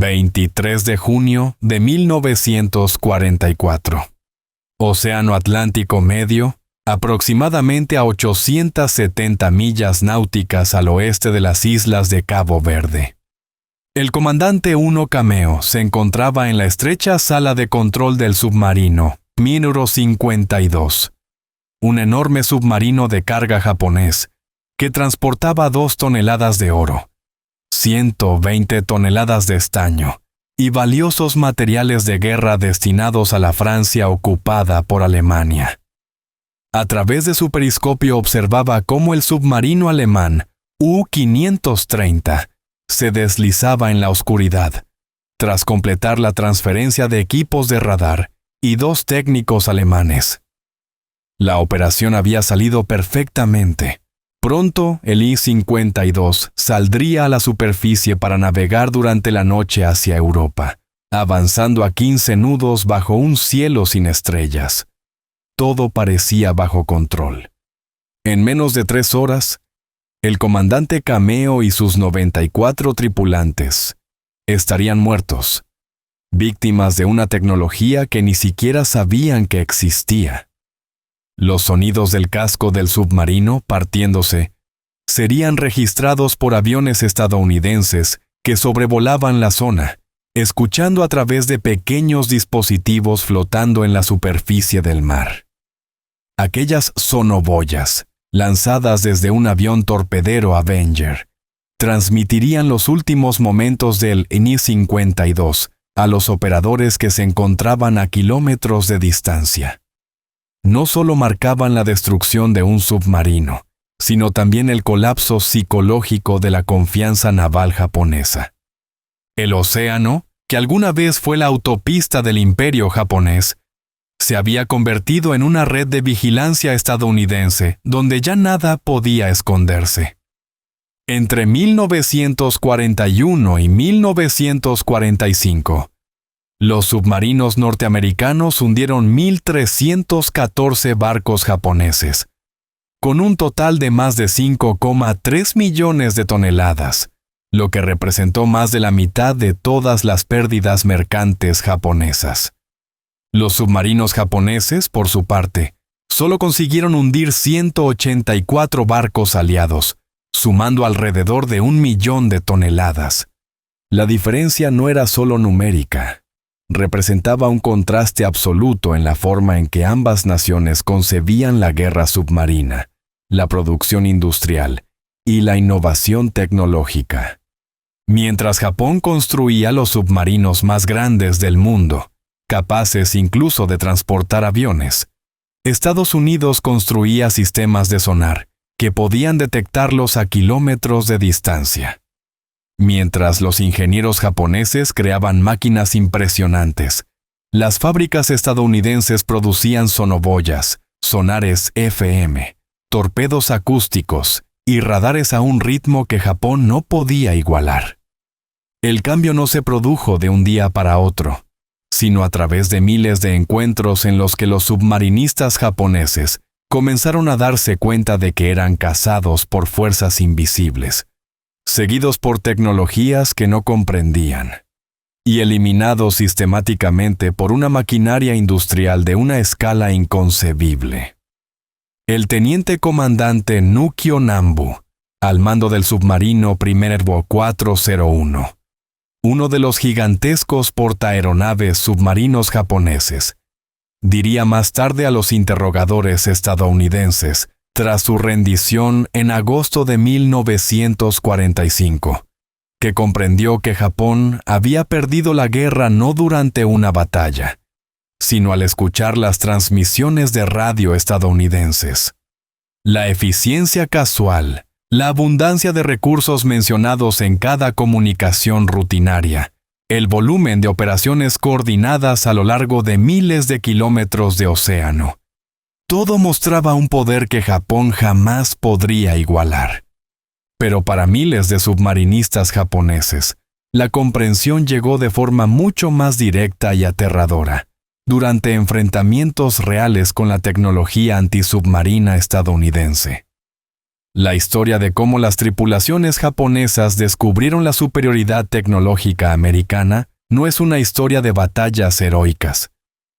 23 de junio de 1944. Océano Atlántico Medio, aproximadamente a 870 millas náuticas al oeste de las islas de Cabo Verde. El comandante Uno Kameo se encontraba en la estrecha sala de control del submarino Minoru 52, un enorme submarino de carga japonés que transportaba 2 toneladas de oro, 120 toneladas de estaño y valiosos materiales de guerra destinados a la Francia ocupada por Alemania. A través de su periscopio observaba cómo el submarino alemán U-530 se deslizaba en la oscuridad, tras completar la transferencia de equipos de radar y 2 técnicos alemanes. La operación había salido perfectamente. Pronto, el I-52 saldría a la superficie para navegar durante la noche hacia Europa, avanzando a 15 nudos bajo un cielo sin estrellas. Todo parecía bajo control. En menos de 3 horas, el comandante Kameo y sus 94 tripulantes estarían muertos, víctimas de una tecnología que ni siquiera sabían que existía. Los sonidos del casco del submarino partiéndose serían registrados por aviones estadounidenses que sobrevolaban la zona, escuchando a través de pequeños dispositivos flotando en la superficie del mar. Aquellas sonoboyas, lanzadas desde un avión torpedero Avenger, transmitirían los últimos momentos del I-52 a los operadores que se encontraban a kilómetros de distancia. No solo marcaban la destrucción de un submarino, sino también el colapso psicológico de la confianza naval japonesa. El océano, que alguna vez fue la autopista del imperio japonés, se había convertido en una red de vigilancia estadounidense donde ya nada podía esconderse. Entre 1941 y 1945, los submarinos norteamericanos hundieron 1.314 barcos japoneses, con un total de más de 5,3 millones de toneladas, lo que representó más de la mitad de todas las pérdidas mercantes japonesas. Los submarinos japoneses, por su parte, solo consiguieron hundir 184 barcos aliados, sumando alrededor de 1 millón de toneladas. La diferencia no era solo numérica. Representaba un contraste absoluto en la forma en que ambas naciones concebían la guerra submarina, la producción industrial y la innovación tecnológica. Mientras Japón construía los submarinos más grandes del mundo, capaces incluso de transportar aviones, Estados Unidos construía sistemas de sonar que podían detectarlos a kilómetros de distancia. Mientras los ingenieros japoneses creaban máquinas impresionantes, las fábricas estadounidenses producían sonoboyas, sonares FM, torpedos acústicos y radares a un ritmo que Japón no podía igualar. El cambio no se produjo de un día para otro, sino a través de miles de encuentros en los que los submarinistas japoneses comenzaron a darse cuenta de que eran cazados por fuerzas invisibles, seguidos por tecnologías que no comprendían, y eliminados sistemáticamente por una maquinaria industrial de una escala inconcebible. El teniente comandante Nukio Nambu, al mando del submarino Primevo 401, uno de los gigantescos portaaeronaves submarinos japoneses, diría más tarde a los interrogadores estadounidenses, tras su rendición en agosto de 1945, que comprendió que Japón había perdido la guerra no durante una batalla, sino al escuchar las transmisiones de radio estadounidenses. La eficiencia casual, la abundancia de recursos mencionados en cada comunicación rutinaria, el volumen de operaciones coordinadas a lo largo de miles de kilómetros de océano, todo mostraba un poder que Japón jamás podría igualar. Pero para miles de submarinistas japoneses, la comprensión llegó de forma mucho más directa y aterradora, durante enfrentamientos reales con la tecnología antisubmarina estadounidense. La historia de cómo las tripulaciones japonesas descubrieron la superioridad tecnológica americana no es una historia de batallas heroicas,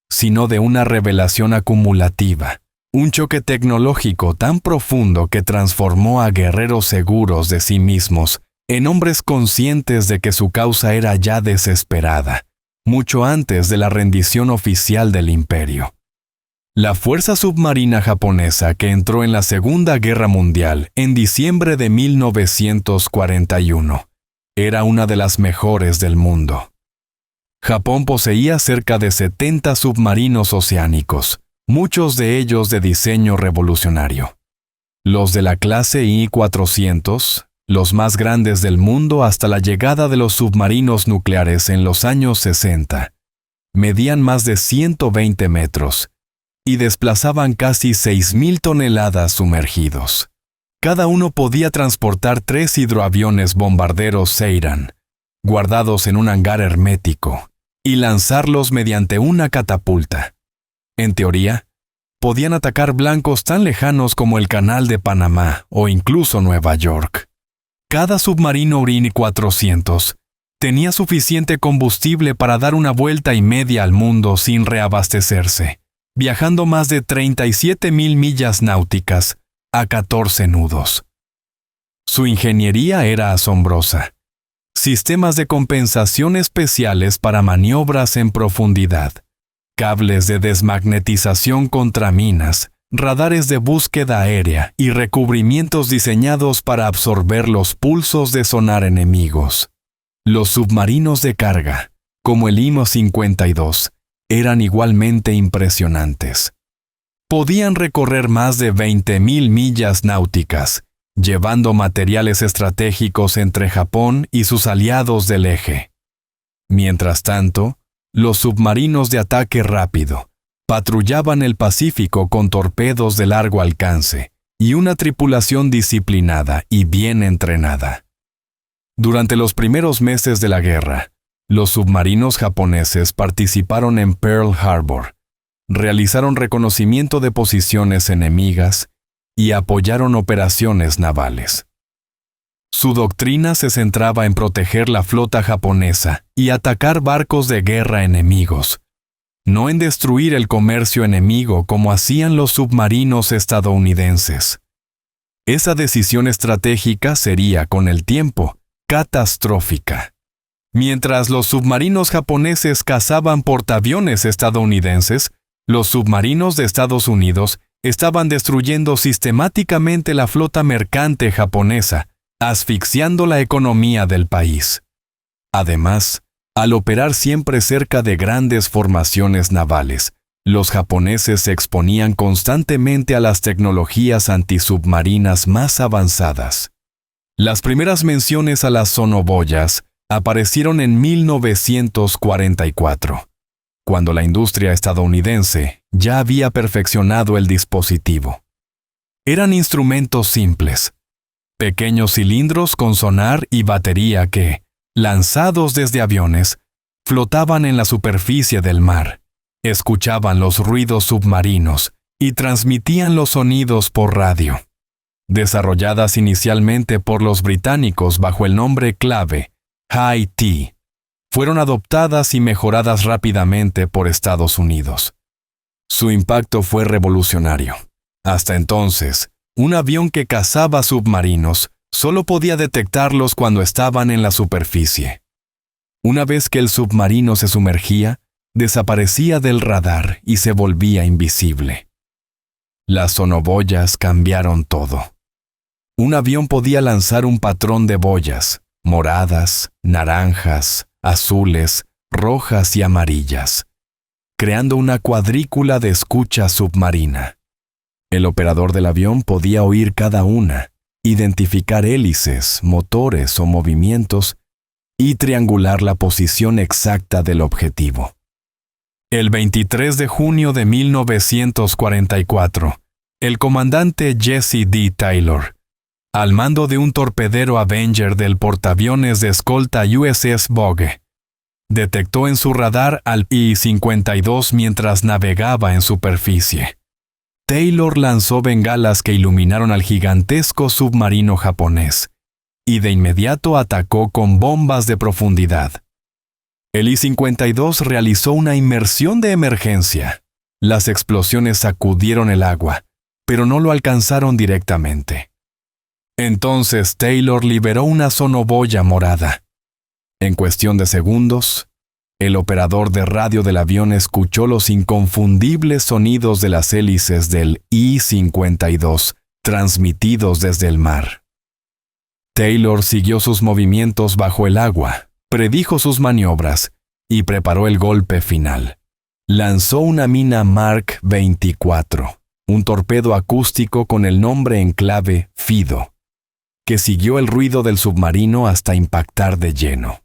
sino de una revelación acumulativa, un choque tecnológico tan profundo que transformó a guerreros seguros de sí mismos en hombres conscientes de que su causa era ya desesperada, mucho antes de la rendición oficial del imperio. La fuerza submarina japonesa que entró en la Segunda Guerra Mundial en diciembre de 1941 era una de las mejores del mundo. Japón poseía cerca de 70 submarinos oceánicos, muchos de ellos de diseño revolucionario. Los de la clase I-400, los más grandes del mundo hasta la llegada de los submarinos nucleares en los años 60, medían más de 120 metros y desplazaban casi 6.000 toneladas sumergidos. Cada uno podía transportar 3 hidroaviones bombarderos Seiran, guardados en un hangar hermético, y lanzarlos mediante una catapulta. En teoría, podían atacar blancos tan lejanos como el Canal de Panamá o incluso Nueva York. Cada submarino Urini 400 tenía suficiente combustible para dar una vuelta y media al mundo sin reabastecerse, viajando más de 37.000 millas náuticas a 14 nudos. Su ingeniería era asombrosa. Sistemas de compensación especiales para maniobras en profundidad, cables de desmagnetización contra minas, radares de búsqueda aérea y recubrimientos diseñados para absorber los pulsos de sonar enemigos. Los submarinos de carga, como el IMO-52, eran igualmente impresionantes. Podían recorrer más de 20.000 millas náuticas, llevando materiales estratégicos entre Japón y sus aliados del eje. Mientras tanto, los submarinos de ataque rápido patrullaban el Pacífico con torpedos de largo alcance y una tripulación disciplinada y bien entrenada. Durante los primeros meses de la guerra, los submarinos japoneses participaron en Pearl Harbor, realizaron reconocimiento de posiciones enemigas y apoyaron operaciones navales. Su doctrina se centraba en proteger la flota japonesa y atacar barcos de guerra enemigos, no en destruir el comercio enemigo como hacían los submarinos estadounidenses. Esa decisión estratégica sería, con el tiempo, catastrófica. Mientras los submarinos japoneses cazaban portaaviones estadounidenses, los submarinos de Estados Unidos estaban destruyendo sistemáticamente la flota mercante japonesa, asfixiando la economía del país. Además, al operar siempre cerca de grandes formaciones navales, los japoneses se exponían constantemente a las tecnologías antisubmarinas más avanzadas. Las primeras menciones a las sonoboyas aparecieron en 1944, cuando la industria estadounidense ya había perfeccionado el dispositivo. Eran instrumentos simples, pequeños cilindros con sonar y batería que, lanzados desde aviones, flotaban en la superficie del mar, escuchaban los ruidos submarinos y transmitían los sonidos por radio. Desarrolladas inicialmente por los británicos bajo el nombre clave High-T, fueron adoptadas y mejoradas rápidamente por Estados Unidos. Su impacto fue revolucionario. Hasta entonces, un avión que cazaba submarinos solo podía detectarlos cuando estaban en la superficie. Una vez que el submarino se sumergía, desaparecía del radar y se volvía invisible. Las sonoboyas cambiaron todo. Un avión podía lanzar un patrón de boyas, moradas, naranjas, azules, rojas y amarillas, creando una cuadrícula de escucha submarina. El operador del avión podía oír cada una, identificar hélices, motores o movimientos y triangular la posición exacta del objetivo. El 23 de junio de 1944, el comandante Jesse D. Taylor, al mando de un torpedero Avenger del portaaviones de escolta USS Bogue, detectó en su radar al I-52 mientras navegaba en superficie. Taylor lanzó bengalas que iluminaron al gigantesco submarino japonés, y de inmediato atacó con bombas de profundidad. El I-52 realizó una inmersión de emergencia. Las explosiones sacudieron el agua, pero no lo alcanzaron directamente. Entonces Taylor liberó una sonoboya morada. En cuestión de segundos, el operador de radio del avión escuchó los inconfundibles sonidos de las hélices del I-52 transmitidos desde el mar. Taylor siguió sus movimientos bajo el agua, predijo sus maniobras y preparó el golpe final. Lanzó una mina Mark 24, un torpedo acústico con el nombre en clave Fido, que siguió el ruido del submarino hasta impactar de lleno.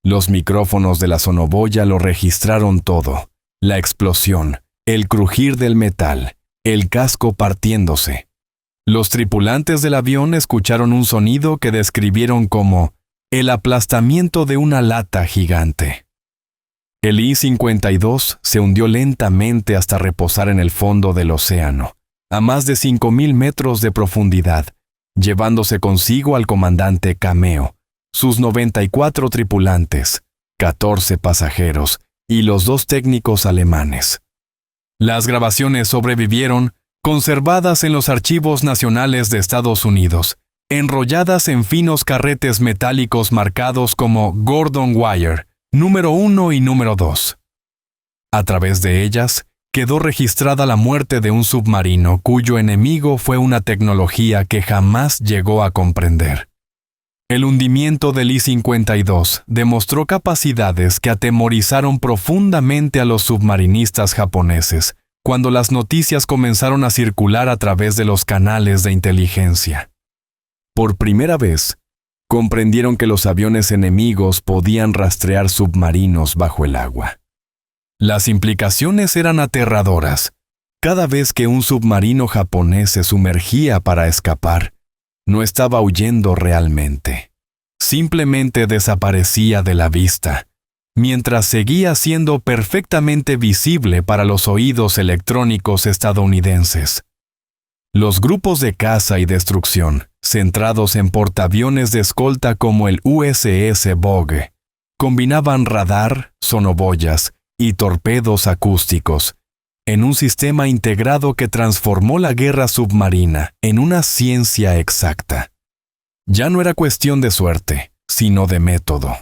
Los micrófonos de la sonoboya lo registraron todo: la explosión, el crujir del metal, el casco partiéndose. Los tripulantes del avión escucharon un sonido que describieron como el aplastamiento de una lata gigante. El I-52 se hundió lentamente hasta reposar en el fondo del océano, a más de 5,000 metros de profundidad, llevándose consigo al comandante Cameo, sus 94 tripulantes, 14 pasajeros y los 2 técnicos alemanes. Las grabaciones sobrevivieron, conservadas en los archivos nacionales de Estados Unidos, enrolladas en finos carretes metálicos marcados como Gordon Wire, número 1 y número 2. A través de ellas, quedó registrada la muerte de un submarino cuyo enemigo fue una tecnología que jamás llegó a comprender. El hundimiento del I-52 demostró capacidades que atemorizaron profundamente a los submarinistas japoneses cuando las noticias comenzaron a circular a través de los canales de inteligencia. Por primera vez, comprendieron que los aviones enemigos podían rastrear submarinos bajo el agua. Las implicaciones eran aterradoras. Cada vez que un submarino japonés se sumergía para escapar, no estaba huyendo realmente. Simplemente desaparecía de la vista, mientras seguía siendo perfectamente visible para los oídos electrónicos estadounidenses. Los grupos de caza y destrucción, centrados en portaaviones de escolta como el USS Bogue, combinaban radar, sonoboyas y torpedos acústicos en un sistema integrado que transformó la guerra submarina en una ciencia exacta. Ya no era cuestión de suerte, sino de método.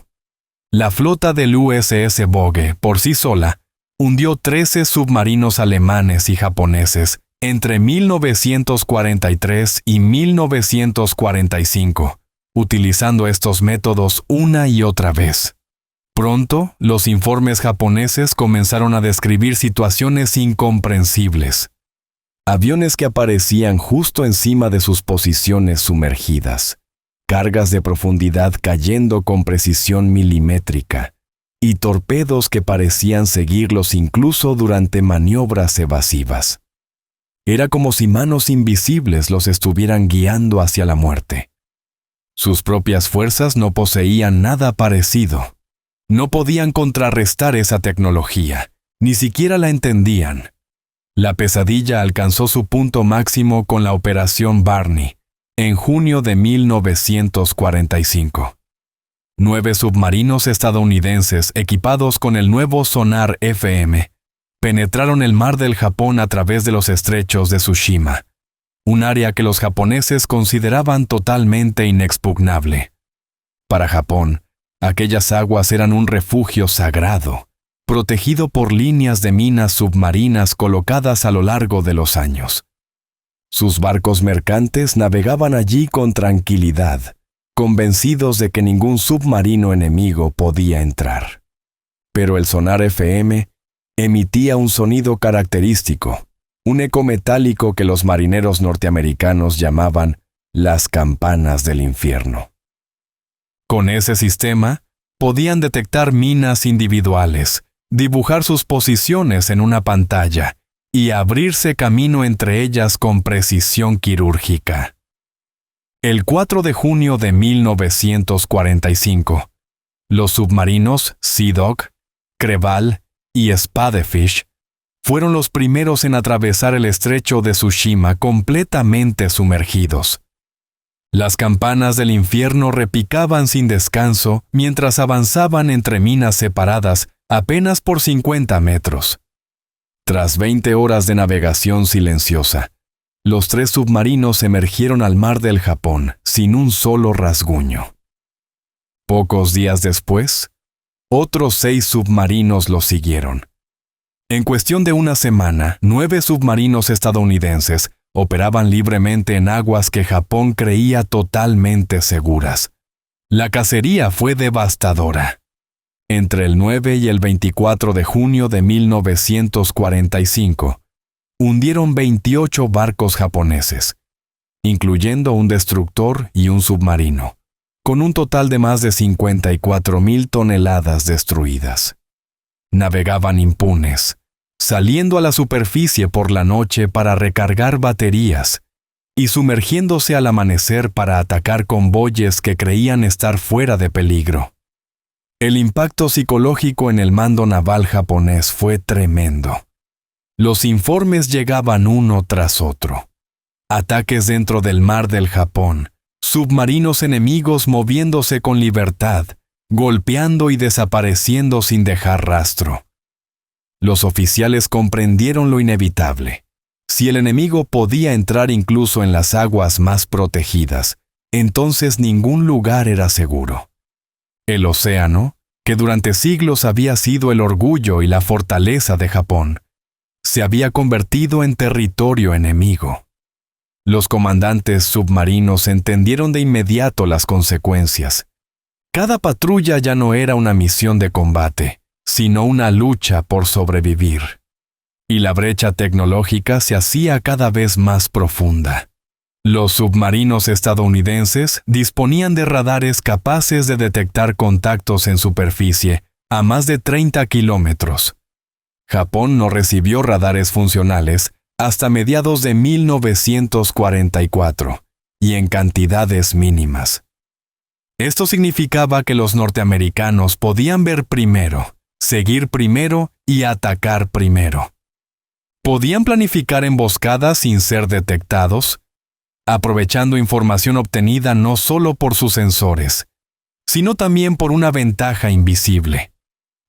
La flota del USS Bogue, por sí sola, hundió 13 submarinos alemanes y japoneses entre 1943 y 1945, utilizando estos métodos una y otra vez. Pronto, los informes japoneses comenzaron a describir situaciones incomprensibles. Aviones que aparecían justo encima de sus posiciones sumergidas, cargas de profundidad cayendo con precisión milimétrica, y torpedos que parecían seguirlos incluso durante maniobras evasivas. Era como si manos invisibles los estuvieran guiando hacia la muerte. Sus propias fuerzas no poseían nada parecido. No podían contrarrestar esa tecnología, ni siquiera la entendían. La pesadilla alcanzó su punto máximo con la Operación Barney, en junio de 1945. 9 submarinos estadounidenses equipados con el nuevo sonar FM penetraron el mar del Japón a través de los estrechos de Tsushima, un área que los japoneses consideraban totalmente inexpugnable. Para Japón, aquellas aguas eran un refugio sagrado, protegido por líneas de minas submarinas colocadas a lo largo de los años. Sus barcos mercantes navegaban allí con tranquilidad, convencidos de que ningún submarino enemigo podía entrar. Pero el sonar FM emitía un sonido característico, un eco metálico que los marineros norteamericanos llamaban las campanas del infierno. Con ese sistema, podían detectar minas individuales, dibujar sus posiciones en una pantalla y abrirse camino entre ellas con precisión quirúrgica. El 4 de junio de 1945, los submarinos Sea Dog, Creval y Spadefish fueron los primeros en atravesar el estrecho de Tsushima completamente sumergidos. Las campanas del infierno repicaban sin descanso mientras avanzaban entre minas separadas apenas por 50 metros. Tras 20 horas de navegación silenciosa, los 3 submarinos emergieron al mar del Japón sin un solo rasguño. Pocos días después, otros 6 submarinos los siguieron. En cuestión de una semana, 9 submarinos estadounidenses operaban libremente en aguas que Japón creía totalmente seguras. La cacería fue devastadora. Entre el 9 y el 24 de junio de 1945, hundieron 28 barcos japoneses, incluyendo un destructor y un submarino, con un total de más de 54,000 toneladas destruidas. Navegaban impunes, saliendo a la superficie por la noche para recargar baterías y sumergiéndose al amanecer para atacar convoyes que creían estar fuera de peligro. El impacto psicológico en el mando naval japonés fue tremendo. Los informes llegaban uno tras otro. Ataques dentro del mar del Japón, submarinos enemigos moviéndose con libertad, golpeando y desapareciendo sin dejar rastro. Los oficiales comprendieron lo inevitable. Si el enemigo podía entrar incluso en las aguas más protegidas, entonces ningún lugar era seguro. El océano, que durante siglos había sido el orgullo y la fortaleza de Japón, se había convertido en territorio enemigo. Los comandantes submarinos entendieron de inmediato las consecuencias. Cada patrulla ya no era una misión de combate, sino una lucha por sobrevivir. Y la brecha tecnológica se hacía cada vez más profunda. Los submarinos estadounidenses disponían de radares capaces de detectar contactos en superficie a más de 30 kilómetros. Japón no recibió radares funcionales hasta mediados de 1944, y en cantidades mínimas. Esto significaba que los norteamericanos podían ver primero, seguir primero y atacar primero. Podían planificar emboscadas sin ser detectados, aprovechando información obtenida no solo por sus sensores, sino también por una ventaja invisible: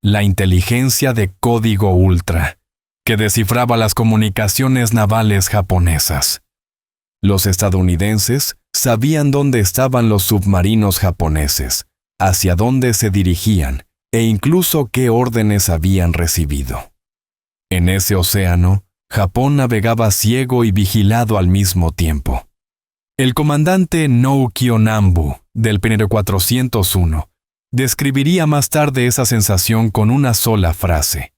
la inteligencia de código ultra, que descifraba las comunicaciones navales japonesas. Los estadounidenses sabían dónde estaban los submarinos japoneses, hacia dónde se dirigían e incluso qué órdenes habían recibido. En ese océano, Japón navegaba ciego y vigilado al mismo tiempo. El comandante Noukio Nambu, del Pinero 401, describiría más tarde esa sensación con una sola frase: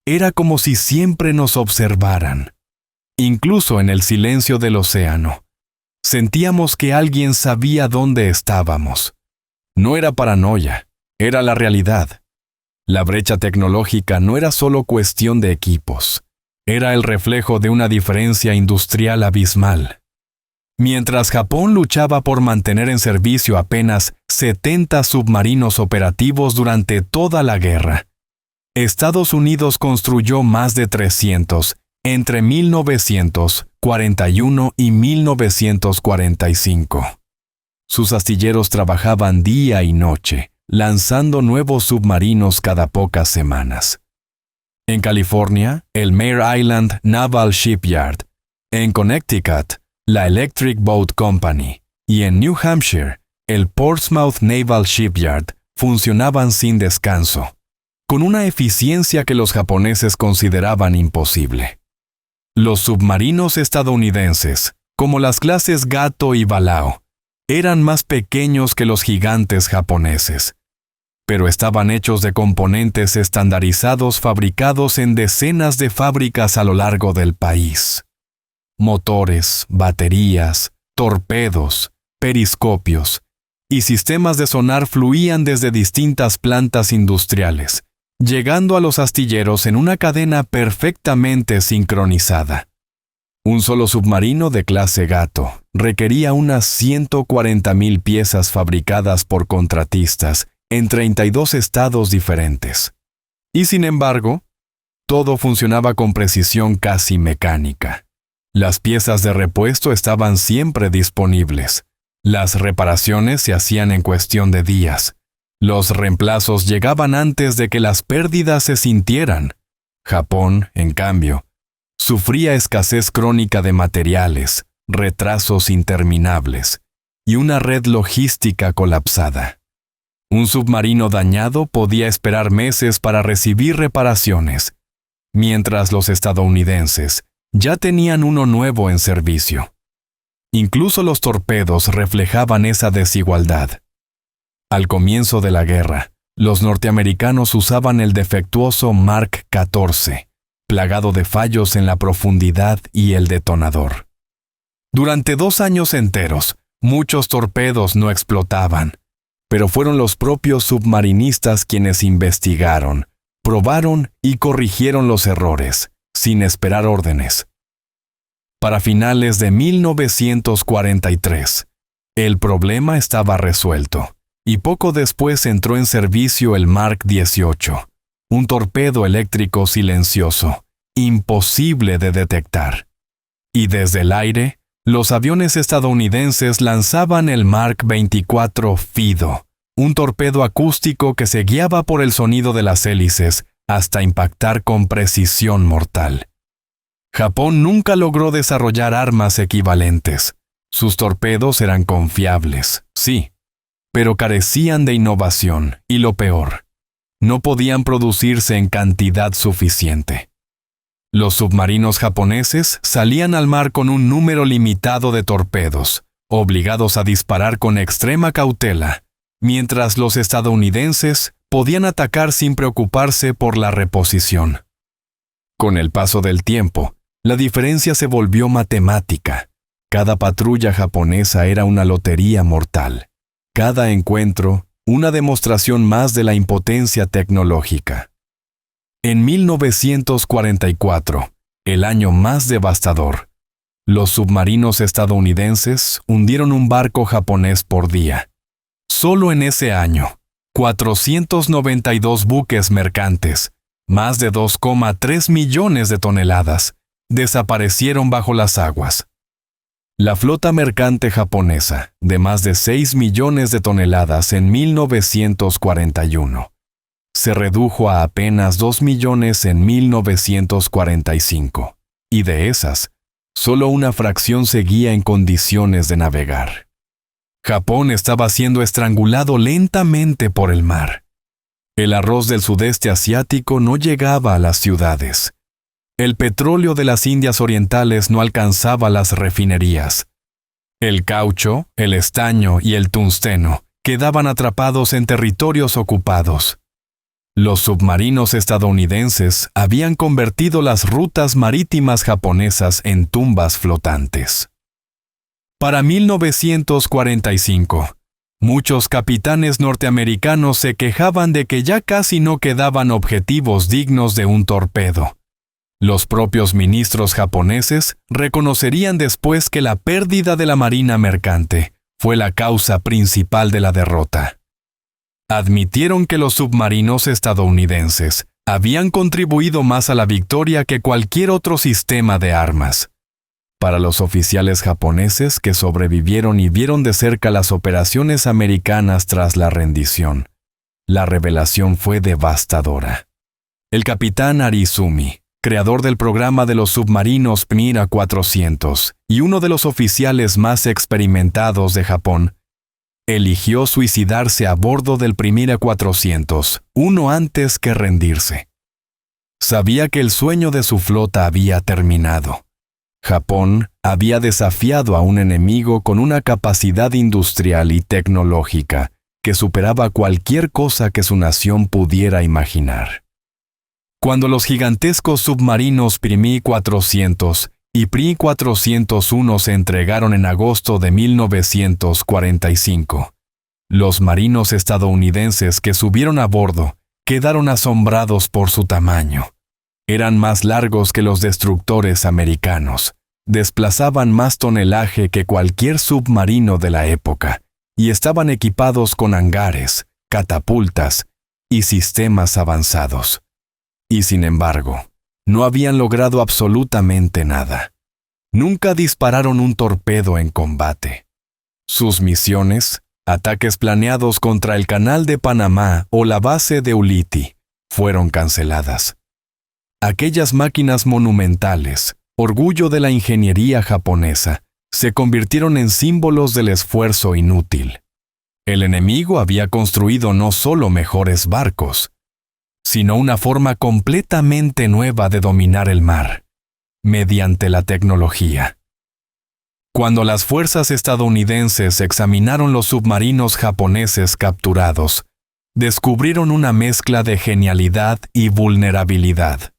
era como si siempre nos observaran. Incluso en el silencio del océano, sentíamos que alguien sabía dónde estábamos. No era paranoia, era la realidad. La brecha tecnológica no era solo cuestión de equipos, era el reflejo de una diferencia industrial abismal. Mientras Japón luchaba por mantener en servicio apenas 70 submarinos operativos durante toda la guerra, Estados Unidos construyó más de 300 entre 1941 y 1945. Sus astilleros trabajaban día y noche, lanzando nuevos submarinos cada pocas semanas. En California, el Mare Island Naval Shipyard; en Connecticut, la Electric Boat Company; y en New Hampshire, el Portsmouth Naval Shipyard funcionaban sin descanso, con una eficiencia que los japoneses consideraban imposible. Los submarinos estadounidenses, como las clases Gato y Balao, eran más pequeños que los gigantes japoneses, pero estaban hechos de componentes estandarizados fabricados en decenas de fábricas a lo largo del país. Motores, baterías, torpedos, periscopios y sistemas de sonar fluían desde distintas plantas industriales, llegando a los astilleros en una cadena perfectamente sincronizada. Un solo submarino de clase Gato requería unas 140,000 piezas fabricadas por contratistas en 32 estados diferentes. Y sin embargo, Todo funcionaba con precisión casi mecánica. Las piezas de repuesto estaban siempre disponibles. Las reparaciones se hacían en cuestión de días. Los reemplazos llegaban antes de que las pérdidas se sintieran. Japón, en cambio, sufría escasez crónica de materiales, retrasos interminables y una red logística colapsada. Un submarino dañado podía esperar meses para recibir reparaciones, mientras los estadounidenses ya tenían uno nuevo en servicio. Incluso los torpedos reflejaban esa desigualdad. Al comienzo de la guerra, los norteamericanos usaban el defectuoso Mark 14, plagado de fallos en la profundidad y el detonador. Durante 2 años enteros, muchos torpedos no explotaban, pero fueron los propios submarinistas quienes investigaron, probaron y corrigieron los errores, sin esperar órdenes. Para finales de 1943, el problema estaba resuelto, y poco después entró en servicio el Mark 18, un torpedo eléctrico silencioso, imposible de detectar. Y desde el aire, los aviones estadounidenses lanzaban el Mark 24 Fido, un torpedo acústico que se guiaba por el sonido de las hélices hasta impactar con precisión mortal. Japón nunca logró desarrollar armas equivalentes. Sus torpedos eran confiables, sí, pero carecían de innovación y lo peor, no podían producirse en cantidad suficiente. Los submarinos japoneses salían al mar con un número limitado de torpedos, obligados a disparar con extrema cautela, mientras los estadounidenses podían atacar sin preocuparse por la reposición. Con el paso del tiempo, la diferencia se volvió matemática. Cada patrulla japonesa era una lotería mortal. Cada encuentro, una demostración más de la impotencia tecnológica. En 1944, el año más devastador, los submarinos estadounidenses hundieron un barco japonés por día. Solo en ese año, 492 buques mercantes, más de 2,3 millones de toneladas, desaparecieron bajo las aguas. La flota mercante japonesa, de más de 6 millones de toneladas en 1941, se redujo a apenas 2 millones en 1945, y de esas, solo una fracción seguía en condiciones de navegar. Japón estaba siendo estrangulado lentamente por el mar. El arroz del sudeste asiático no llegaba a las ciudades. El petróleo de las Indias Orientales no alcanzaba las refinerías. El caucho, el estaño y el tungsteno quedaban atrapados en territorios ocupados. Los submarinos estadounidenses habían convertido las rutas marítimas japonesas en tumbas flotantes. Para 1945, muchos capitanes norteamericanos se quejaban de que ya casi no quedaban objetivos dignos de un torpedo. Los propios ministros japoneses reconocerían después que la pérdida de la marina mercante fue la causa principal de la derrota. Admitieron que los submarinos estadounidenses habían contribuido más a la victoria que cualquier otro sistema de armas. Para los oficiales japoneses que sobrevivieron y vieron de cerca las operaciones americanas tras la rendición, la revelación fue devastadora. El capitán Arizumi, creador del programa de los submarinos Mira 400 y uno de los oficiales más experimentados de Japón, eligió suicidarse a bordo del Primera 400, uno antes que rendirse. Sabía que el sueño de su flota había terminado. Japón había desafiado a un enemigo con una capacidad industrial y tecnológica que superaba cualquier cosa que su nación pudiera imaginar. Cuando los gigantescos submarinos Primi 400 y Pri 401 se entregaron en agosto de 1945, los marinos estadounidenses que subieron a bordo quedaron asombrados por su tamaño. Eran más largos que los destructores americanos, desplazaban más tonelaje que cualquier submarino de la época y estaban equipados con hangares, catapultas y sistemas avanzados. Y sin embargo, no habían logrado absolutamente nada. Nunca dispararon un torpedo en combate. Sus misiones, ataques planeados contra el Canal de Panamá o la base de Ulithi, fueron canceladas. Aquellas máquinas monumentales, orgullo de la ingeniería japonesa, se convirtieron en símbolos del esfuerzo inútil. El enemigo había construido no solo mejores barcos, sino una forma completamente nueva de dominar el mar, mediante la tecnología. Cuando las fuerzas estadounidenses examinaron los submarinos japoneses capturados, descubrieron una mezcla de genialidad y vulnerabilidad.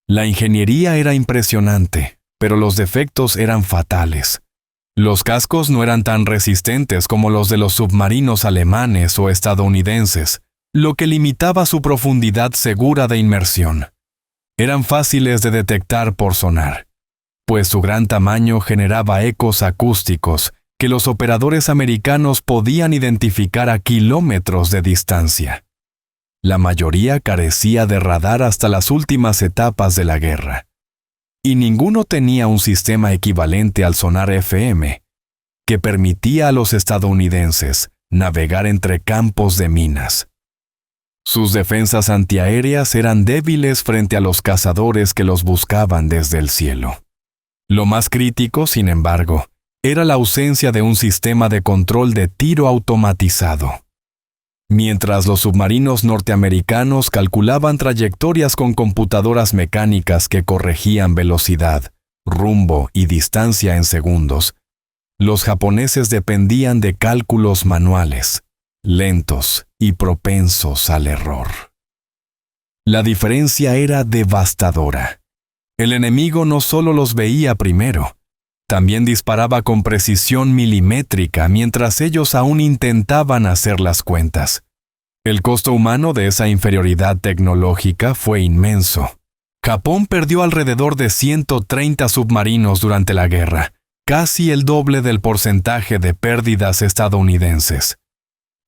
La ingeniería era impresionante, pero los defectos eran fatales. Los cascos no eran tan resistentes como los de los submarinos alemanes o estadounidenses, lo que limitaba su profundidad segura de inmersión. Eran fáciles de detectar por sonar, pues su gran tamaño generaba ecos acústicos que los operadores americanos podían identificar a kilómetros de distancia. La mayoría carecía de radar hasta las últimas etapas de la guerra, y ninguno tenía un sistema equivalente al sonar FM, que permitía a los estadounidenses navegar entre campos de minas. Sus defensas antiaéreas eran débiles frente a los cazadores que los buscaban desde el cielo. Lo más crítico, sin embargo, era la ausencia de un sistema de control de tiro automatizado. Mientras los submarinos norteamericanos calculaban trayectorias con computadoras mecánicas que corregían velocidad, rumbo y distancia en segundos, los japoneses dependían de cálculos manuales, lentos y propensos al error. La diferencia era devastadora. El enemigo no solo los veía primero, también disparaba con precisión milimétrica mientras ellos aún intentaban hacer las cuentas. El costo humano de esa inferioridad tecnológica fue inmenso. Japón perdió alrededor de 130 submarinos durante la guerra, casi el doble del porcentaje de pérdidas estadounidenses.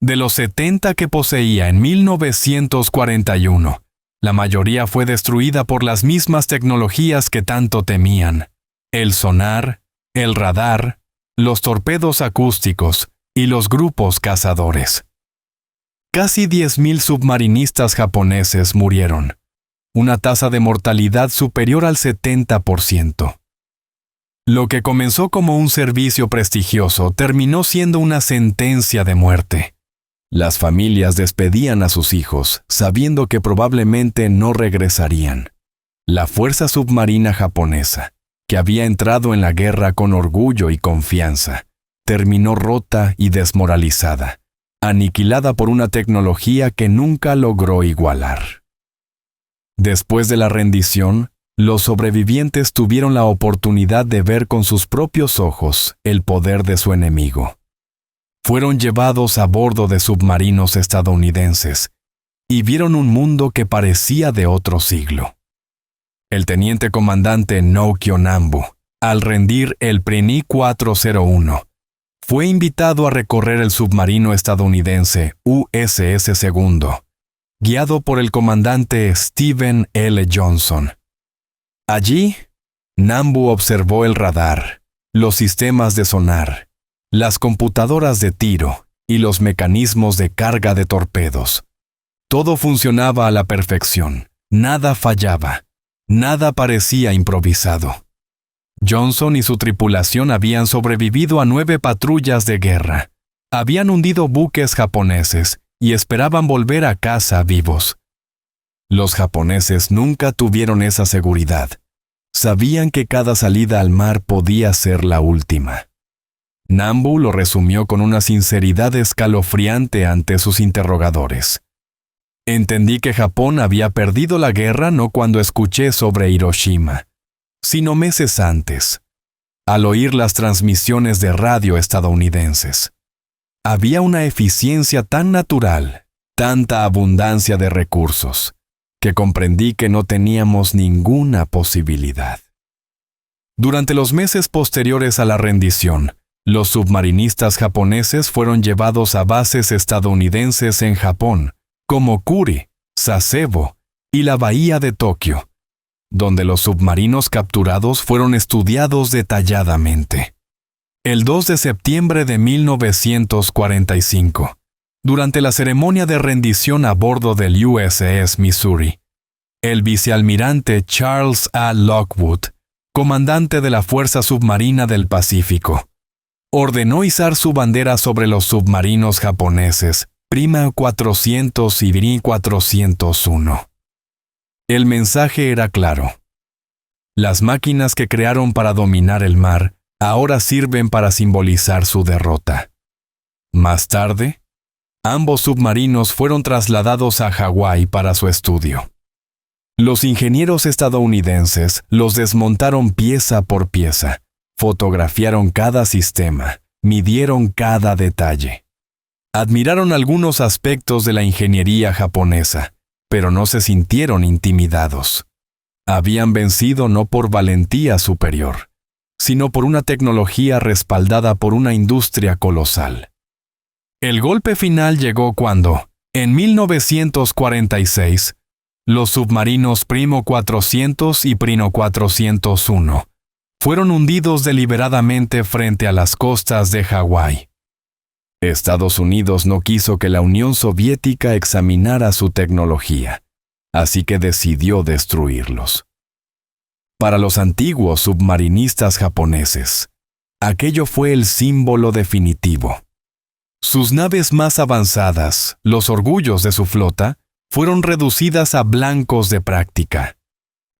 De los 70 que poseía en 1941, la mayoría fue destruida por las mismas tecnologías que tanto temían: el sonar, el radar, los torpedos acústicos y los grupos cazadores. Casi 10.000 submarinistas japoneses murieron, una tasa de mortalidad superior al 70%. Lo que comenzó como un servicio prestigioso terminó siendo una sentencia de muerte. Las familias despedían a sus hijos, sabiendo que probablemente no regresarían. La fuerza submarina japonesa, que había entrado en la guerra con orgullo y confianza, terminó rota y desmoralizada, aniquilada por una tecnología que nunca logró igualar. Después de la rendición, los sobrevivientes tuvieron la oportunidad de ver con sus propios ojos el poder de su enemigo. Fueron llevados a bordo de submarinos estadounidenses y vieron un mundo que parecía de otro siglo. El teniente comandante Naokio Nambu, al rendir el Preni 401, fue invitado a recorrer el submarino estadounidense USS Segundo, guiado por el comandante Stephen L. Johnson. Allí, Nambu observó el radar, los sistemas de sonar, las computadoras de tiro y los mecanismos de carga de torpedos. Todo funcionaba a la perfección, nada fallaba, nada parecía improvisado. Johnson y su tripulación habían sobrevivido a 9 patrullas de guerra, habían hundido buques japoneses y esperaban volver a casa vivos. Los japoneses nunca tuvieron esa seguridad. Sabían que cada salida al mar podía ser la última. Nambu lo resumió con una sinceridad escalofriante ante sus interrogadores. Entendí que Japón había perdido la guerra no cuando escuché sobre Hiroshima, sino meses antes, al oír las transmisiones de radio estadounidenses. Había una eficiencia tan natural, tanta abundancia de recursos, que comprendí que no teníamos ninguna posibilidad. Durante los meses posteriores a la rendición, los submarinistas japoneses fueron llevados a bases estadounidenses en Japón, como Kuri, Sasebo y la bahía de Tokio, donde los submarinos capturados fueron estudiados detalladamente. El 2 de septiembre de 1945, durante la ceremonia de rendición a bordo del USS Missouri, el vicealmirante Charles A. Lockwood, comandante de la Fuerza Submarina del Pacífico, ordenó izar su bandera sobre los submarinos japoneses Prima 400 y Bri 401. El mensaje era claro. Las máquinas que crearon para dominar el mar ahora sirven para simbolizar su derrota. Más tarde, ambos submarinos fueron trasladados a Hawái para su estudio. Los ingenieros estadounidenses los desmontaron pieza por pieza, fotografiaron cada sistema, midieron cada detalle. Admiraron algunos aspectos de la ingeniería japonesa, pero no se sintieron intimidados. Habían vencido no por valentía superior, sino por una tecnología respaldada por una industria colosal. El golpe final llegó cuando, en 1946, los submarinos Primo 400 y Prino 401 fueron hundidos deliberadamente frente a las costas de Hawái. Estados Unidos no quiso que la Unión Soviética examinara su tecnología, así que decidió destruirlos. Para los antiguos submarinistas japoneses, aquello fue el símbolo definitivo. Sus naves más avanzadas, los orgullos de su flota, fueron reducidas a blancos de práctica.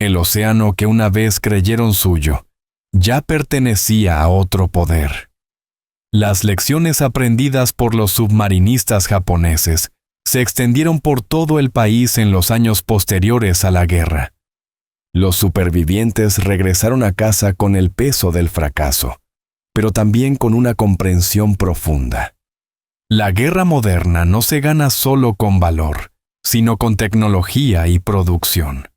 El océano que una vez creyeron suyo, ya pertenecía a otro poder. Las lecciones aprendidas por los submarinistas japoneses se extendieron por todo el país en los años posteriores a la guerra. Los supervivientes regresaron a casa con el peso del fracaso, pero también con una comprensión profunda. La guerra moderna no se gana solo con valor, sino con tecnología y producción.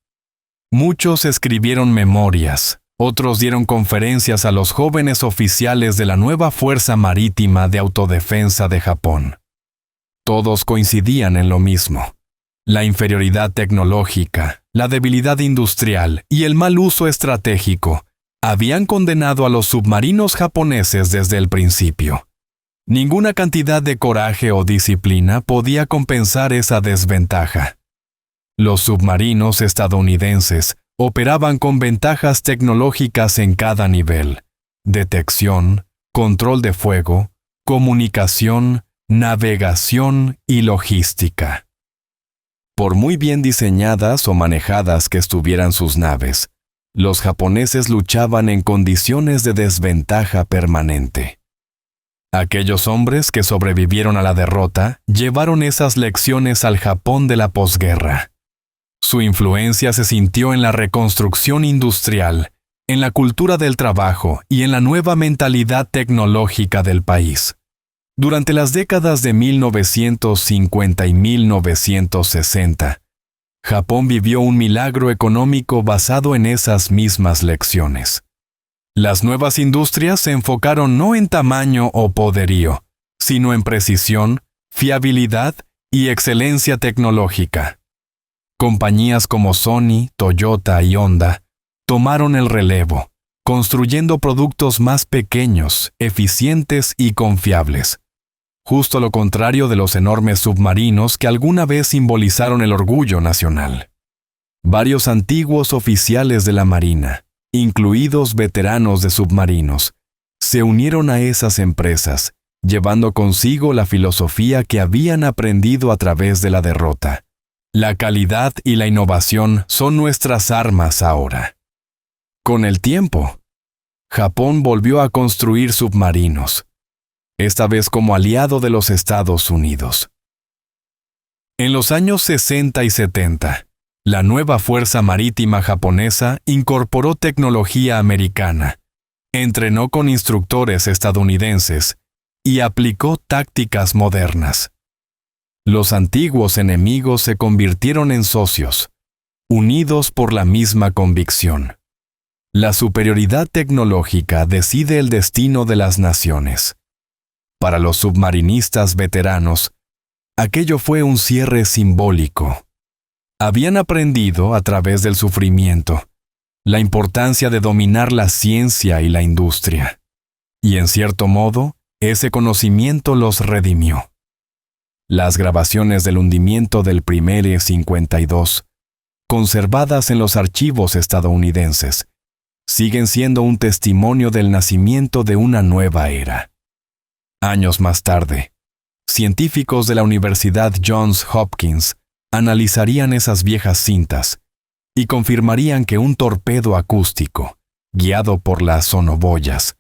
Muchos escribieron memorias, otros dieron conferencias a los jóvenes oficiales de la nueva Fuerza Marítima de Autodefensa de Japón. Todos coincidían en lo mismo: la inferioridad tecnológica, la debilidad industrial y el mal uso estratégico habían condenado a los submarinos japoneses desde el principio. Ninguna cantidad de coraje o disciplina podía compensar esa desventaja. Los submarinos estadounidenses operaban con ventajas tecnológicas en cada nivel: detección, control de fuego, comunicación, navegación y logística. Por muy bien diseñadas o manejadas que estuvieran sus naves, los japoneses luchaban en condiciones de desventaja permanente. Aquellos hombres que sobrevivieron a la derrota llevaron esas lecciones al Japón de la posguerra. Su influencia se sintió en la reconstrucción industrial, en la cultura del trabajo y en la nueva mentalidad tecnológica del país. Durante las décadas de 1950 y 1960, Japón vivió un milagro económico basado en esas mismas lecciones. Las nuevas industrias se enfocaron no en tamaño o poderío, sino en precisión, fiabilidad y excelencia tecnológica. Compañías como Sony, Toyota y Honda tomaron el relevo, construyendo productos más pequeños, eficientes y confiables. Justo lo contrario de los enormes submarinos que alguna vez simbolizaron el orgullo nacional. Varios antiguos oficiales de la Marina, incluidos veteranos de submarinos, se unieron a esas empresas, llevando consigo la filosofía que habían aprendido a través de la derrota. La calidad y la innovación son nuestras armas ahora. Con el tiempo, Japón volvió a construir submarinos, esta vez como aliado de los Estados Unidos. En los años 60 y 70, la nueva Fuerza Marítima japonesa incorporó tecnología americana, entrenó con instructores estadounidenses y aplicó tácticas modernas. Los antiguos enemigos se convirtieron en socios, unidos por la misma convicción. La superioridad tecnológica decide el destino de las naciones. Para los submarinistas veteranos, aquello fue un cierre simbólico. Habían aprendido, a través del sufrimiento, la importancia de dominar la ciencia y la industria. Y en cierto modo, ese conocimiento los redimió. Las grabaciones del hundimiento del primer E-52, conservadas en los archivos estadounidenses, siguen siendo un testimonio del nacimiento de una nueva era. Años más tarde, científicos de la Universidad Johns Hopkins analizarían esas viejas cintas y confirmarían que un torpedo acústico, guiado por las sonoboyas,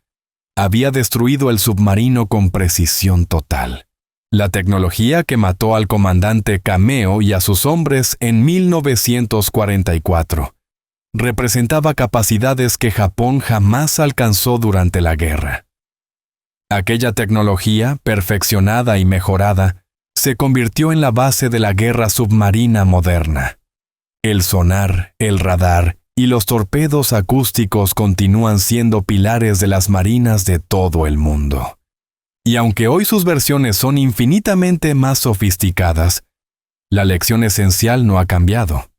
había destruido el submarino con precisión total. La tecnología que mató al comandante Kameo y a sus hombres en 1944 representaba capacidades que Japón jamás alcanzó durante la guerra. Aquella tecnología, perfeccionada y mejorada, se convirtió en la base de la guerra submarina moderna. El sonar, el radar y los torpedos acústicos continúan siendo pilares de las marinas de todo el mundo. Y aunque hoy sus versiones son infinitamente más sofisticadas, la lección esencial no ha cambiado.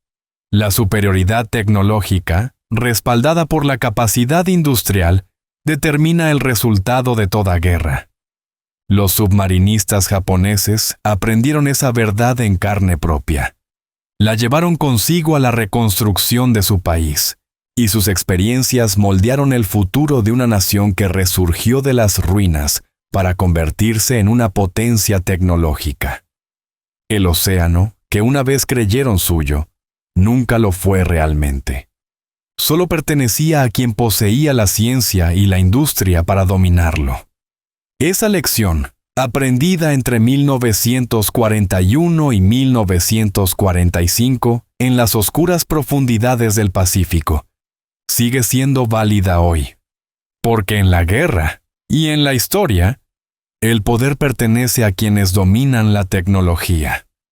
La superioridad tecnológica, respaldada por la capacidad industrial, determina el resultado de toda guerra. Los submarinistas japoneses aprendieron esa verdad en carne propia. La llevaron consigo a la reconstrucción de su país, y sus experiencias moldearon el futuro de una nación que resurgió de las ruinas para convertirse en una potencia tecnológica. El océano, que una vez creyeron suyo, nunca lo fue realmente. Solo pertenecía a quien poseía la ciencia y la industria para dominarlo. Esa lección, aprendida entre 1941 y 1945 en las oscuras profundidades del Pacífico, sigue siendo válida hoy. Porque en la guerra y en la historia, el poder pertenece a quienes dominan la tecnología.